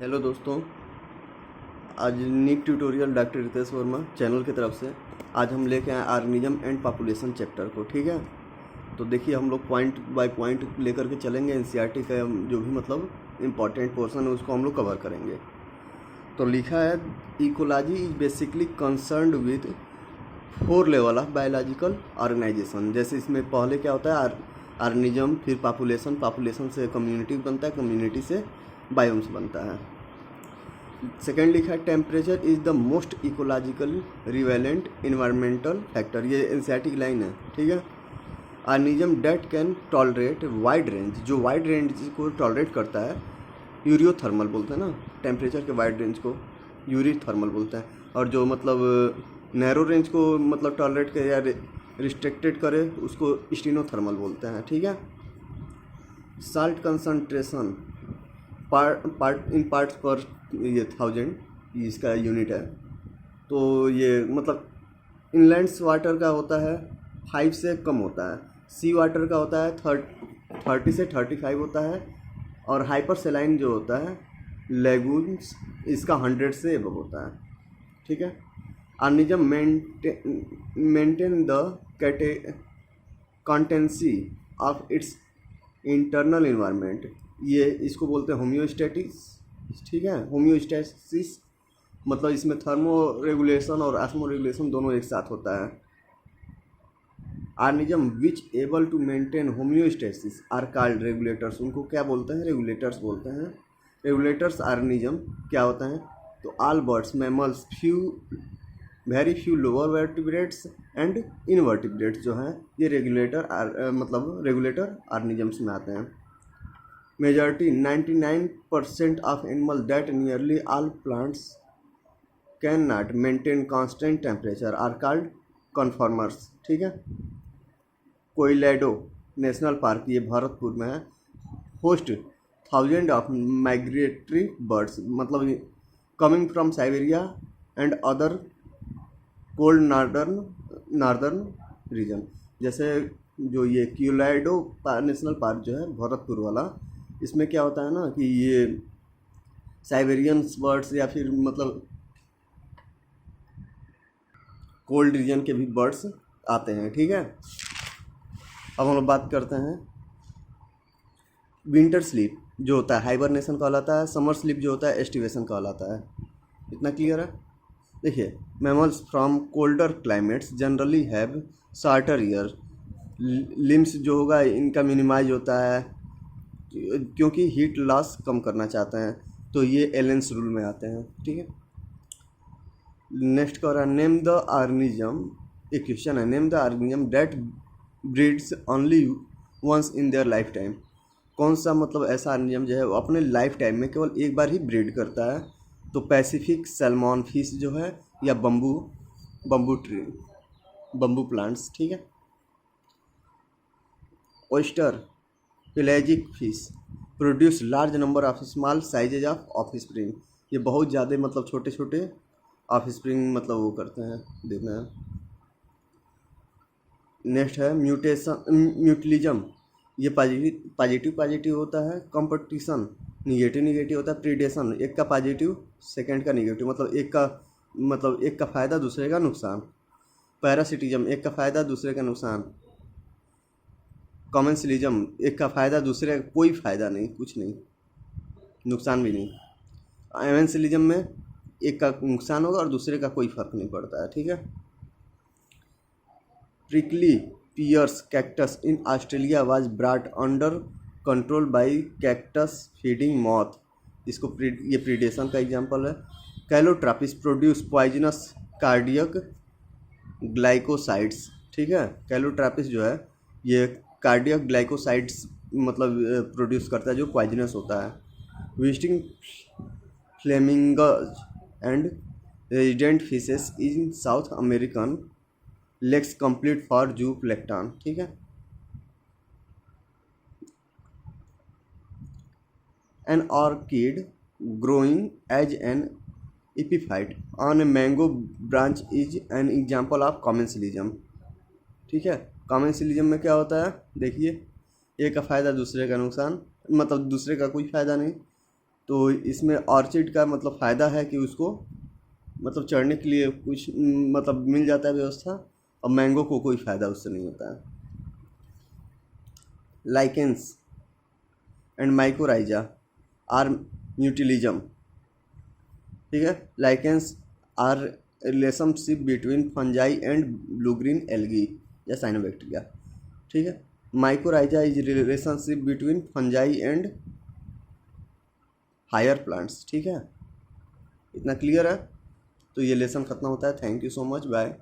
Hello दोस्तों, आज NEET tutorial doctor Ritesh Verma channel की तरफ से आज हम लेके आए ऑर्गेनिज्म एंड पॉपुलेशन चैप्टर को। ठीक है, तो देखिए हम लोग पॉइंट बाय पॉइंट लेकर के चलेंगे। एनसीईआरटी का जो भी मतलब इम्पॉर्टेंट पोर्शन है उसको हम लोग कवर करेंगे। तो लिखा है ecology is basically concerned with 4 level of biological organisation. जैसे इसमें पहले क्या होता है ऑर्गेनिज्म, फिर पॉपुलेशन, पॉपुलेशन से कम्युनिटी बनता है, कम्युनिटी से बायोम्स बनता है। सेकेंड लिखा है temperature is the most ecological relevant environmental factor. ये एनसीईआरटी की लाइन है। ठीक है, organism date can tolerate wide range, जो वाइड रेंज को टॉलरेट करता है यूरियोथर्मल बोलते हैं ना, टेम्परेचर के वाइड रेंज को यूरिथर्मल बोलते हैं। और जो मतलब नैरो रेंज को मतलब टॉलरेट करे या रिस्ट्रिक्टेड करे उसको स्टीनोथर्मल बोलते हैं। ठीक है, साल्ट कंसनट्रेशन पार्ट्स पर ये 1000 इसका यूनिट है। तो ये मतलब इनलैंड्स वाटर का होता है 5 से कम होता है, सी वाटर का होता है 30 से 35 होता है, और हाइपर सेलाइन जो होता है लेगून्स इसका 100 से एबव होता है। ठीक है, organism maintain the constancy of its internal environment. ये इसको बोलते हैं होम्योस्टैटिस। ठीक है, होम्योस्टैसिस मतलब इसमें थर्मो रेगुलेशन और ऑस्मो रेगुलेशन दोनों एक साथ होता है। Organism which able to maintain homeostasis are called regulators. उनको क्या बोलते हैं? रेगुलेटर्स बोलते हैं। रेगुलेटर्स ऑर्गेनिज्म क्या होता है? तो all birds, mammals, very few lower vertebrates and invertebrates जो हैं ये मतलब रेगुलेटर ऑर्गेनिजम्स में आते हैं। Majority 99% of animal that nearly all plants can not maintain constant temperature are called conformers. ठीक है, कोयलेडो नेशनल पार्क ये भरतपुर में है, होस्ट 1000 ऑफ माइग्रेटरी बर्ड्स मतलब coming from Siberia and other cold northern region. जैसे जो ये क्यूलाइडो नेशनल पार्क जो है भरतपुर वाला, इसमें क्या होता है ना कि ये साइबेरियन बर्ड्स या फिर मतलब कोल्ड रीजन के भी बर्ड्स आते हैं। ठीक है, अब हम लोग बात करते हैं विंटर स्लीप जो होता है हाइबरनेशन कहलाता है, समर स्लीप जो होता है एस्टिवेशन कहलाता है। इतना क्लियर है? देखिए, mammals from colder climates generally have shorter year, limbs जो होगा इनका मिनिमाइज होता है क्योंकि हीट लॉस कम करना चाहते हैं, तो ये एलेंस रूल में आते हैं। ठीक है, नेक्स्ट कह रहा है नेम द ऑर्गेनिज्म। एक क्वेश्चन है, name the organism that breeds only once in their lifetime. कौन सा मतलब ऐसा ऑर्गेनिज्म जो है वो अपने लाइफ टाइम में केवल एक बार ही ब्रीड करता है? तो पैसिफिक सैल्मन फिश जो है या बम्बू प्लांट्स। ठीक है, oyster pelagic fish produce large number of small sizes of offspring. ये बहुत ज़्यादा मतलब छोटे छोटे ऑफस्प्रिंग मतलब वो करते हैं, देखना है। नेक्स्ट है म्यूटिलिज्म। ये पॉजिटिव होता है, कंपटीशन निगेटिव होता है, प्रीडेशन एक का पॉजिटिव सेकंड का निगेटिव मतलब एक का फ़ायदा दूसरे का नुकसान, पैरासिटिज्म एक का फ़ायदा दूसरे का नुकसान, कॉमेंसलिज्म एक का फ़ायदा दूसरे का कोई फ़ायदा नहीं, कुछ नहीं, नुकसान भी नहीं। एवेंसलिज्म में एक का नुकसान होगा और दूसरे का कोई फ़र्क नहीं पड़ता है। ठीक है, prickly pears cactus in Australia was brought under control by cactus feeding moth. इसको ये प्रीडेशन का एग्जांपल है। Calotropis produce poisonous cardiac glycosides. ठीक है, कैलोट्रापिस जो है ये कार्डियक ग्लाइकोसाइड्स मतलब प्रोड्यूस करता है जो पॉइजनस होता है। Visiting flamingos and resident fishes in south American lakes complete for zooplankton. ठीक है, an orchid growing as an epiphyte on a mango branch is an example of commensalism. ठीक है, कॉमेंसलिज्म में क्या होता है? देखिए, एक का फ़ायदा दूसरे का नुकसान, मतलब दूसरे का कोई फ़ायदा नहीं, तो इसमें ऑर्चिड का मतलब फ़ायदा है कि उसको मतलब चढ़ने के लिए कुछ मतलब मिल जाता है व्यवस्था, और मैंगो को कोई फ़ायदा उससे नहीं होता है। Lichens and mycorrhiza are mutualism, ठीक है। Lichens are relationship between fungi and blue green algae या साइनोबैक्टीरिया, ठीक है। Mycorrhiza is relationship between fungi and higher plants, ठीक है। इतना क्लियर है। तो ये लेसन खत्म होता है। Thank you so much, bye.